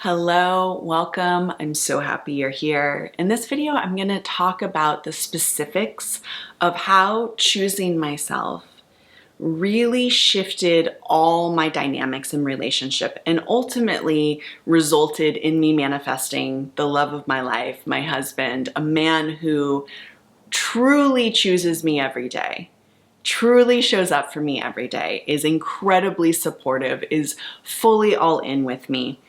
Hello, welcome. I'm so happy you're here. In this video, I'm going to talk about the specifics of how choosing myself really shifted all my dynamics in relationship and ultimately resulted in me manifesting the love of my life, my husband, a man who truly chooses me every day, truly shows up for me every day, is incredibly supportive, is fully all in with me.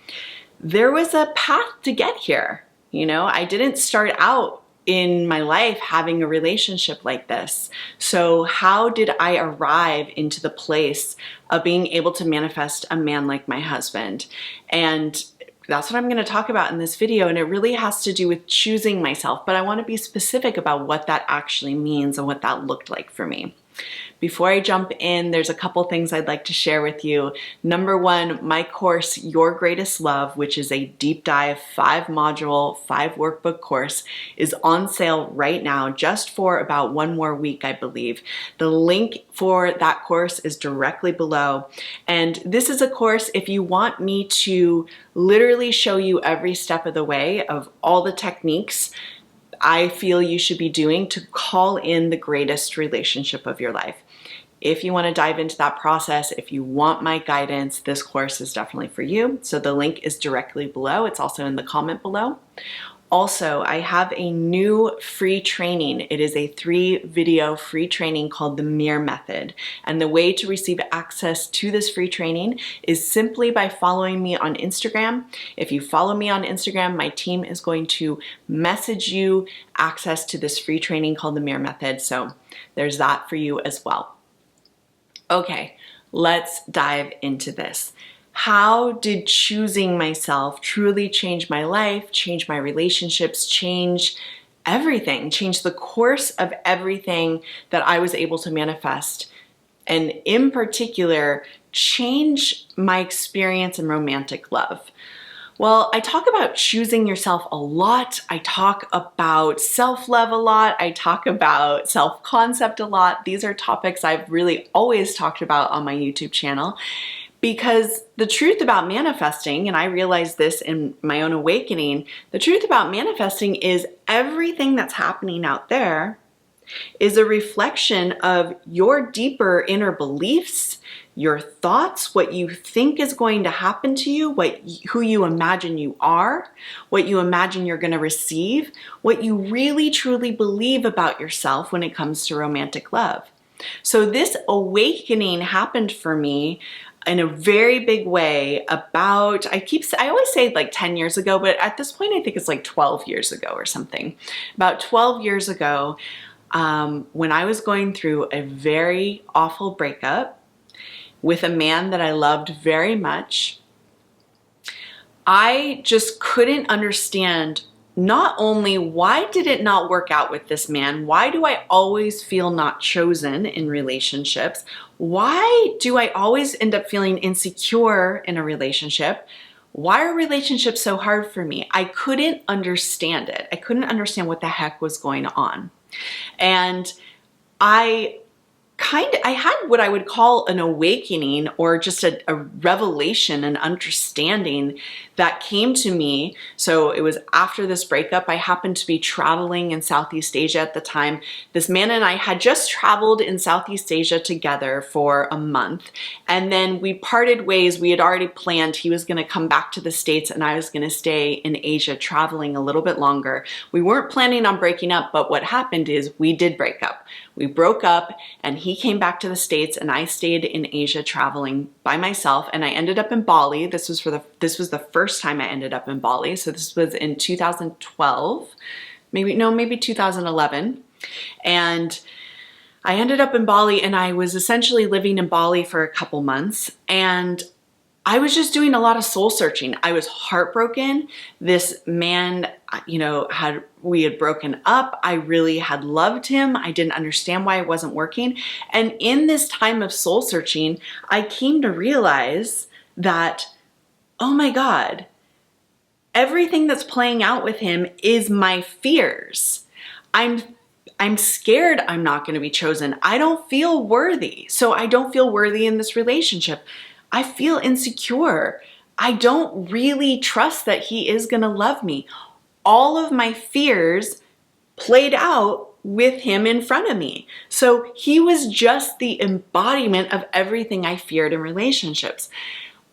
There was a path to get here. I didn't start out in my life having a relationship like this. So how did I arrive into the place of being able to manifest a man like my husband? And that's what I'm going to talk about in this video. And it really has to do with choosing myself, but I want to be specific about what that actually means and what that looked like for me. Before I jump in, there's a couple things I'd like to share with you. Number one, my course, Your Greatest Love, which is a deep dive, 5-module, 5-workbook course, is on sale right now, just for about one more week, I believe. The link for that course is directly below. And this is a course, if you want me to literally show you every step of the way of all the techniques I feel you should be doing to call in the greatest relationship of your life. If you want to dive into that process, if you want my guidance, this course is definitely for you. So the link is directly below. It's also in the comment below. Also, I have a new free training. It is a 3-video free training called the Mirror Method. And the way to receive access to this free training is simply by following me on Instagram. If you follow me on Instagram, my team is going to message you access to this free training called the Mirror Method. So there's that for you as well. Okay, let's dive into this. How did choosing myself truly change my life, change my relationships, change everything, change the course of everything that I was able to manifest? And in particular, change my experience in romantic love. Well, I talk about choosing yourself a lot. I talk about self-love a lot. I talk about self-concept a lot. These are topics I've really always talked about on my YouTube channel. Because the truth about manifesting, and I realized this in my own awakening, the truth about manifesting is everything that's happening out there is a reflection of your deeper inner beliefs, your thoughts, what you think is going to happen to you, who you imagine you are, what you imagine you're going to receive, what you really truly believe about yourself when it comes to romantic love. So this awakening happened for me in a very big way about, I always say like 10 years ago, but at this point, I think it's like 12 years ago or something. About 12 years ago, when I was going through a very awful breakup with a man that I loved very much, I just couldn't understand not only why did it not work out with this man, why do I always feel not chosen in relationships, why do I always end up feeling insecure in a relationship, why are relationships so hard for me? I couldn't understand it. I couldn't understand what the heck was going on. And I had what I would call an awakening, or just a revelation, an understanding that came to me. So it was after this breakup. I happened to be traveling in Southeast Asia at the time. This man and I had just traveled in Southeast Asia together for a month. And then we parted ways. We had already planned he was going to come back to the States and I was going to stay in Asia traveling a little bit longer. We weren't planning on breaking up, but what happened is we did break up. We broke up and he came back to the States and I stayed in Asia traveling by myself, and I ended up in Bali. This was the first time I ended up in Bali. So this was in 2012, maybe 2011. And I ended up in Bali and I was essentially living in Bali for a couple months, and I was just doing a lot of soul searching. I was heartbroken. This man, we had broken up. I really had loved him. I didn't understand why it wasn't working. And in this time of soul searching, I came to realize that, oh my God, everything that's playing out with him is my fears. I'm scared I'm not going to be chosen. I don't feel worthy. So I don't feel worthy in this relationship. I feel insecure. I don't really trust that he is going to love me. All of my fears played out with him in front of me. So he was just the embodiment of everything I feared in relationships.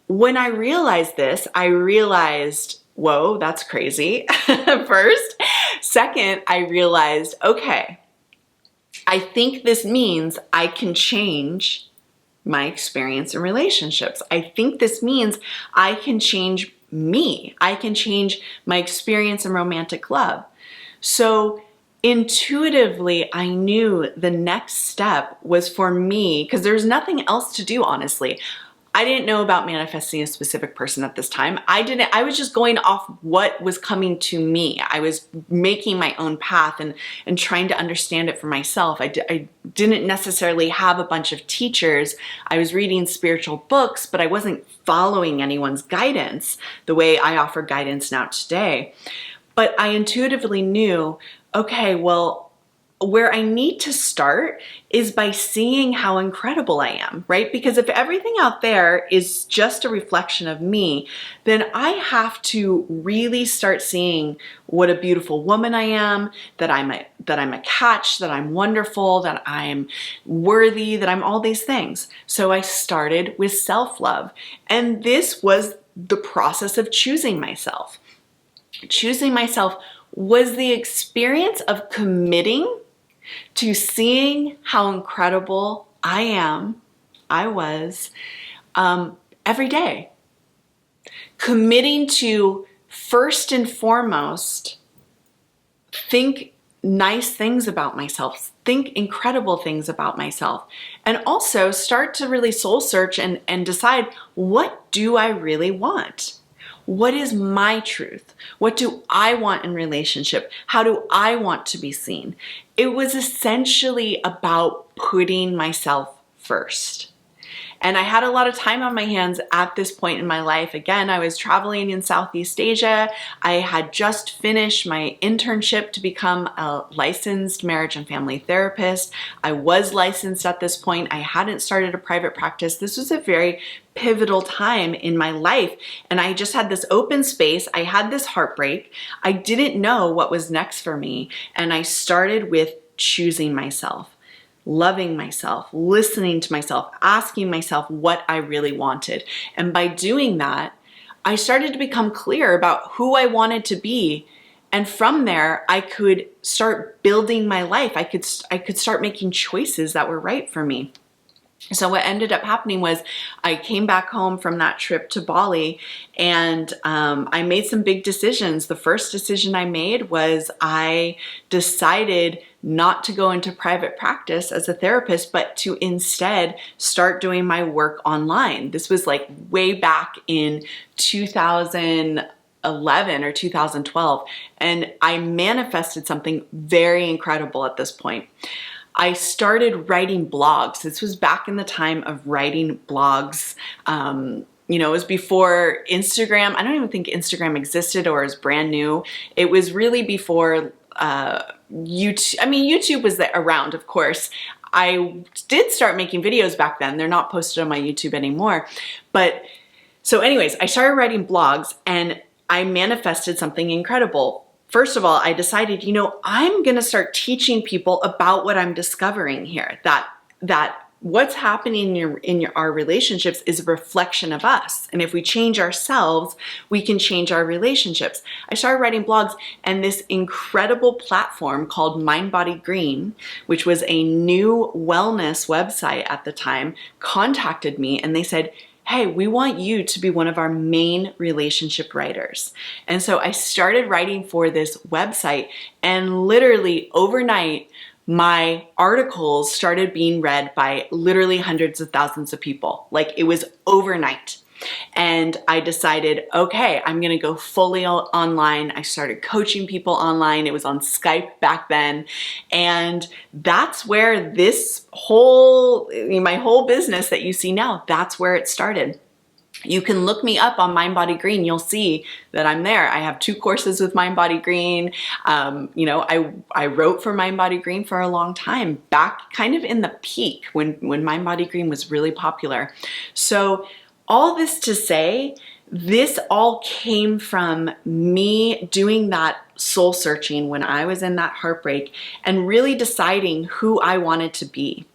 When I realized this, I realized, whoa, that's crazy. First. Second, I realized, okay, I think this means I can change my experience in relationships. I think this means I can change me. I can change my experience in romantic love. So intuitively, I knew the next step was for me, because there's nothing else to do, honestly. I didn't know about manifesting a specific person at this time. I was just going off what was coming to me. I was making my own path and trying to understand it for myself. I didn't necessarily have a bunch of teachers. I was reading spiritual books, but I wasn't following anyone's guidance the way I offer guidance now today. But I intuitively knew, okay, well, where I need to start is by seeing how incredible I am, right? Because if everything out there is just a reflection of me, then I have to really start seeing what a beautiful woman I am, that I'm a catch, that I'm wonderful, that I'm worthy, that I'm all these things. So I started with self-love. And this was the process of choosing myself. Choosing myself was the experience of committing to seeing how incredible I was every day. Committing to, first and foremost, think nice things about myself, think incredible things about myself, and also start to really soul search and decide, what do I really want? What is my truth? What do I want in relationship? How do I want to be seen? It was essentially about putting myself first. And I had a lot of time on my hands at this point in my life. Again, I was traveling in Southeast Asia. I had just finished my internship to become a licensed marriage and family therapist. I was licensed at this point. I hadn't started a private practice. This was a very pivotal time in my life. And I just had this open space. I had this heartbreak. I didn't know what was next for me. And I started with choosing myself, loving myself, listening to myself, asking myself what I really wanted. And by doing that, I started to become clear about who I wanted to be. And from there, I could start building my life. I could start making choices that were right for me. So what ended up happening was I came back home from that trip to Bali, and I made some big decisions. The first decision I made was I decided not to go into private practice as a therapist, but to instead start doing my work online. This was like way back in 2011 or 2012, and I manifested something very incredible at this point. I started writing blogs. This was back in the time of writing blogs. It was before Instagram. I don't even think Instagram existed or is brand new. It was really before YouTube. I mean, YouTube was around, of course. I did start making videos back then. They're not posted on my YouTube anymore. But so anyways, I started writing blogs and I manifested something incredible. First of all, I decided, I'm going to start teaching people about what I'm discovering here, that what's happening in our relationships is a reflection of us. And if we change ourselves, we can change our relationships. I started writing blogs, and this incredible platform called Mind Body Green, which was a new wellness website at the time, contacted me and they said, hey, we want you to be one of our main relationship writers. And so I started writing for this website, and literally overnight, my articles started being read by literally hundreds of thousands of people. Like, it was overnight. And I decided, okay, I'm going to go fully online. I started coaching people online. It was on Skype back then. And that's where my whole business that you see now, that's where it started. You can look me up on Mind Body Green. You'll see that I'm there. I have 2 courses with Mind Body Green. I wrote for Mind Body Green for a long time, back kind of in the peak when Mind Body Green was really popular. So all this to say This all came from me doing that soul searching when I was in that heartbreak and really deciding who I wanted to be.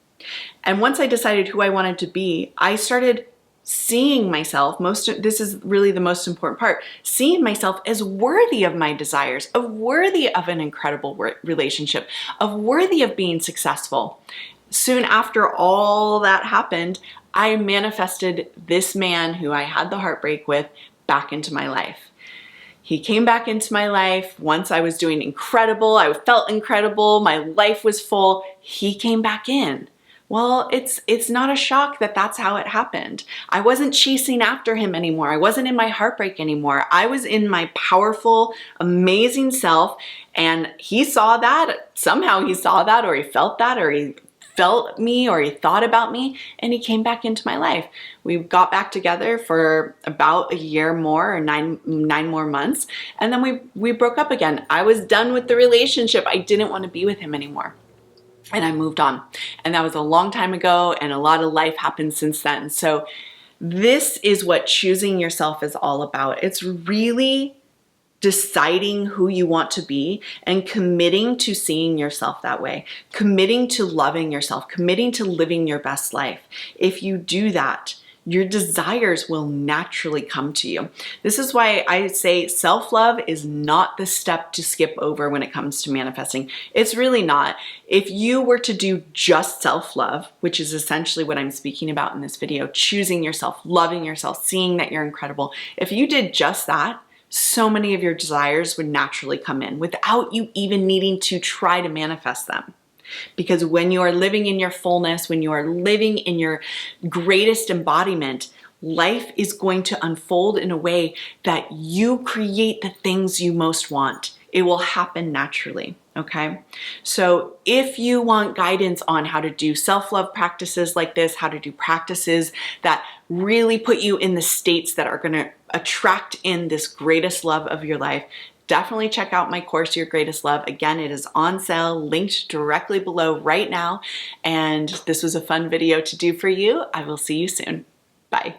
And once I decided who I wanted to be, I started seeing myself, this is really the most important part, seeing myself as worthy of my desires, of worthy of an incredible relationship, of worthy of being successful. Soon after all that happened, I manifested this man who I had the heartbreak with back into my life. He came back into my life once I was doing incredible. I felt incredible. My life was full. He came back in. Well, it's not a shock that that's how it happened. I wasn't chasing after him anymore. I wasn't in my heartbreak anymore. I was in my powerful, amazing self, and he saw that. Somehow he saw that, or he felt that, or he felt me, or he thought about me, and he came back into my life. We got back together for about a year more, or nine more months, and then we broke up again. I was done with the relationship. I didn't want to be with him anymore. And I moved on. And that was a long time ago, and a lot of life happened since then. So this is what choosing yourself is all about. It's really deciding who you want to be and committing to seeing yourself that way, committing to loving yourself, committing to living your best life. If you do that, your desires will naturally come to you. This is why I say self-love is not the step to skip over when it comes to manifesting. It's really not. If you were to do just self-love, which is essentially what I'm speaking about in this video, choosing yourself, loving yourself, seeing that you're incredible, if you did just that, so many of your desires would naturally come in without you even needing to try to manifest them. Because when you are living in your fullness, when you are living in your greatest embodiment, life is going to unfold in a way that you create the things you most want. It will happen naturally, okay? So if you want guidance on how to do self-love practices like this, how to do practices that really put you in the states that are gonna attract in this greatest love of your life, definitely check out my course, Your Greatest Love. Again, it is on sale, linked directly below right now. And this was a fun video to do for you. I will see you soon. Bye.